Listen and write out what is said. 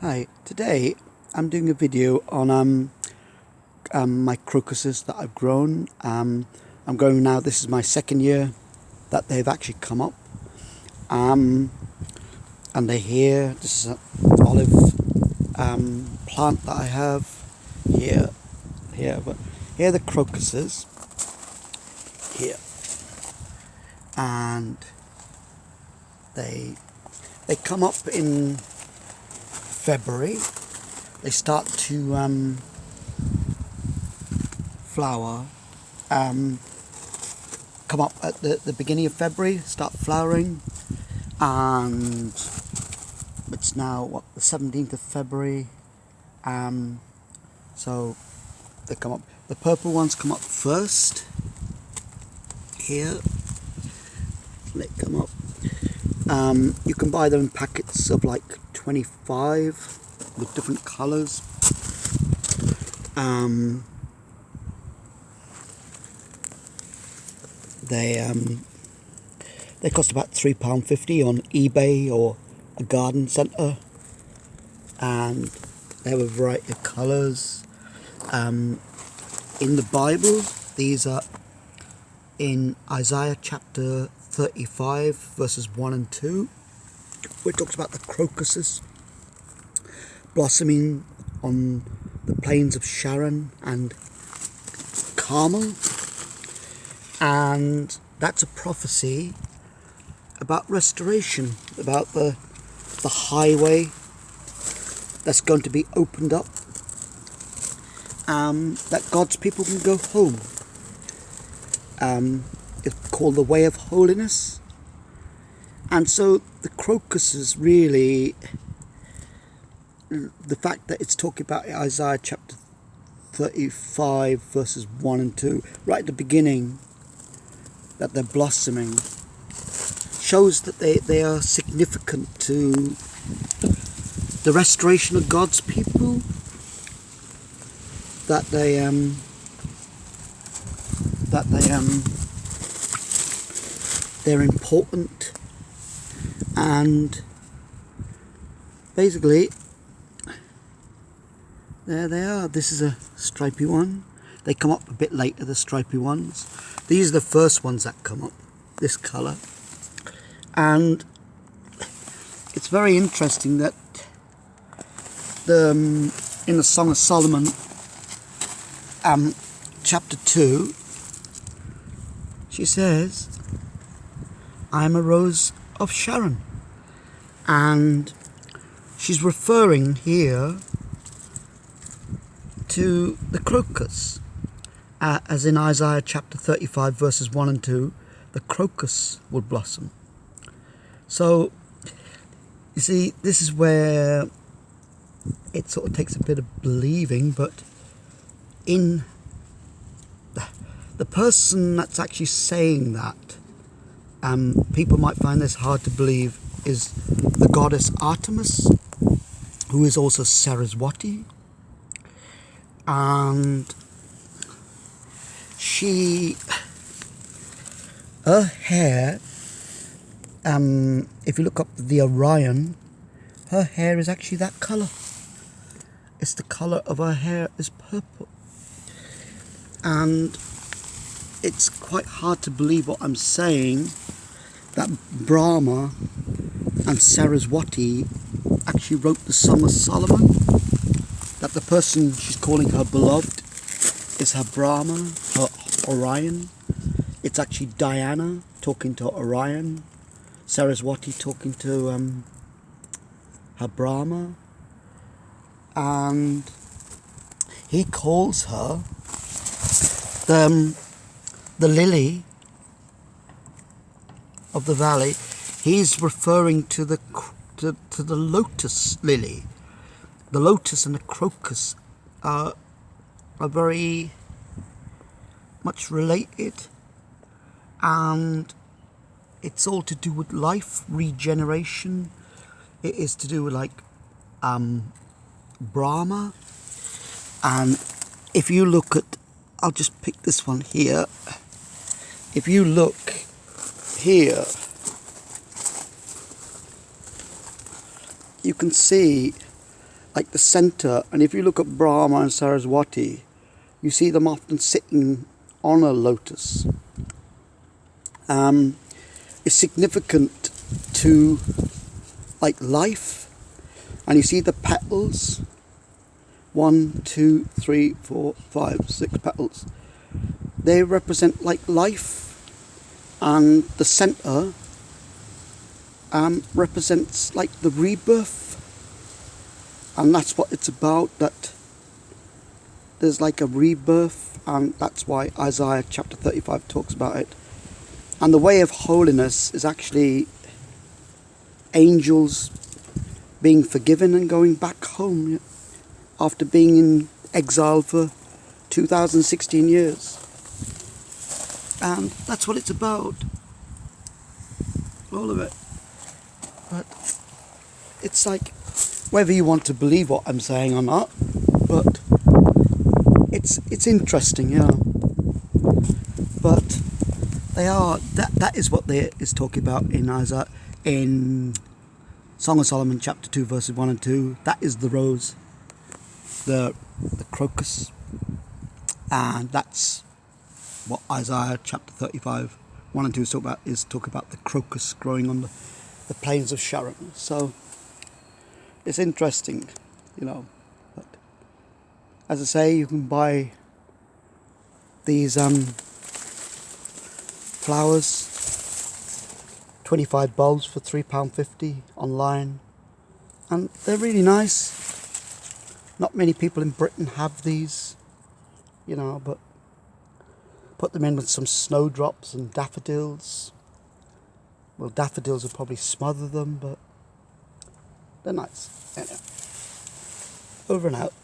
Hi, today I'm doing a video on my crocuses that I've grown. I'm growing now, this is my second year that they've actually come up. And they're here. This is an olive plant that I have here. But here are the crocuses here. And they come up in February. They start to flower, come up at the beginning of February, start flowering, and it's now what, the 17th of February. So they come up. The purple ones come up first. Here they come up. You can buy them in packets of like 25 with different colours. They cost about £3.50 on eBay or a garden centre, and they have a variety of colours. In the Bible, these are in Isaiah chapter 35 verses 1 and 2, where it talks about the crocuses blossoming on the plains of Sharon and Carmel. And that's a prophecy about restoration, about the highway that's going to be opened up, that God's people can go home. It's called the Way of Holiness. And so the crocuses, really, the fact that it's talking about Isaiah chapter 35 verses 1 and 2, right at the beginning, that they're blossoming, shows that they are significant to the restoration of God's people, that they're important. And basically, there they are. This is a stripy one. They come up a bit later, the stripy ones. These are the first ones that come up, this colour. And it's very interesting that in the Song of Solomon, chapter 2, she says, I am a rose of Sharon. And she's referring here to the crocus, as in Isaiah chapter 35 verses 1 and 2, the crocus will blossom. So you see, this is where it sort of takes a bit of believing, but in the person that's actually saying that, people might find this hard to believe, is the goddess Artemis, who is also Saraswati. And her hair, if you look up the Orion, her hair is actually that colour. It's the colour of her hair is purple. And it's quite hard to believe what I'm saying, that Brahma and Saraswati actually wrote the Song of Solomon, that the person she's calling her beloved is her Brahma, her Orion. It's actually Diana talking to Orion, Saraswati talking to her Brahma, and he calls her the lily of the valley. He's referring to the lotus lily. The lotus and the crocus are very much related, and it's all to do with life, regeneration. It is to do with like Brahma. And if you look at, I'll just pick this one here. If you look here, you can see like the center. And if you look at Brahma and Saraswati, you see them often sitting on a lotus. It's significant to like life. And you see the petals, 1, 2, 3, 4, 5, 6 petals. They represent like life, and the center represents like the rebirth, and that's what it's about. That there's like a rebirth, and that's why Isaiah chapter 35 talks about it. And the way of holiness is actually angels being forgiven and going back home after being in exile for 2016 years. And that's what it's about. All of it. But it's like, whether you want to believe what I'm saying or not, but it's interesting, yeah. But they are, that is what they is talking about in Isaiah, in Song of Solomon chapter 2 verses 1 and 2. That is the rose, the crocus, and that's what Isaiah chapter 35 1 and 2 is talk about the crocus growing on the plains of Sharon. So it's interesting, but as I say, you can buy these flowers, 25 bulbs for £3.50 online, and they're really nice. Not many people in Britain have these, but put them in with some snowdrops and daffodils. Well, daffodils will probably smother them, but they're nice. Anyway, over and out.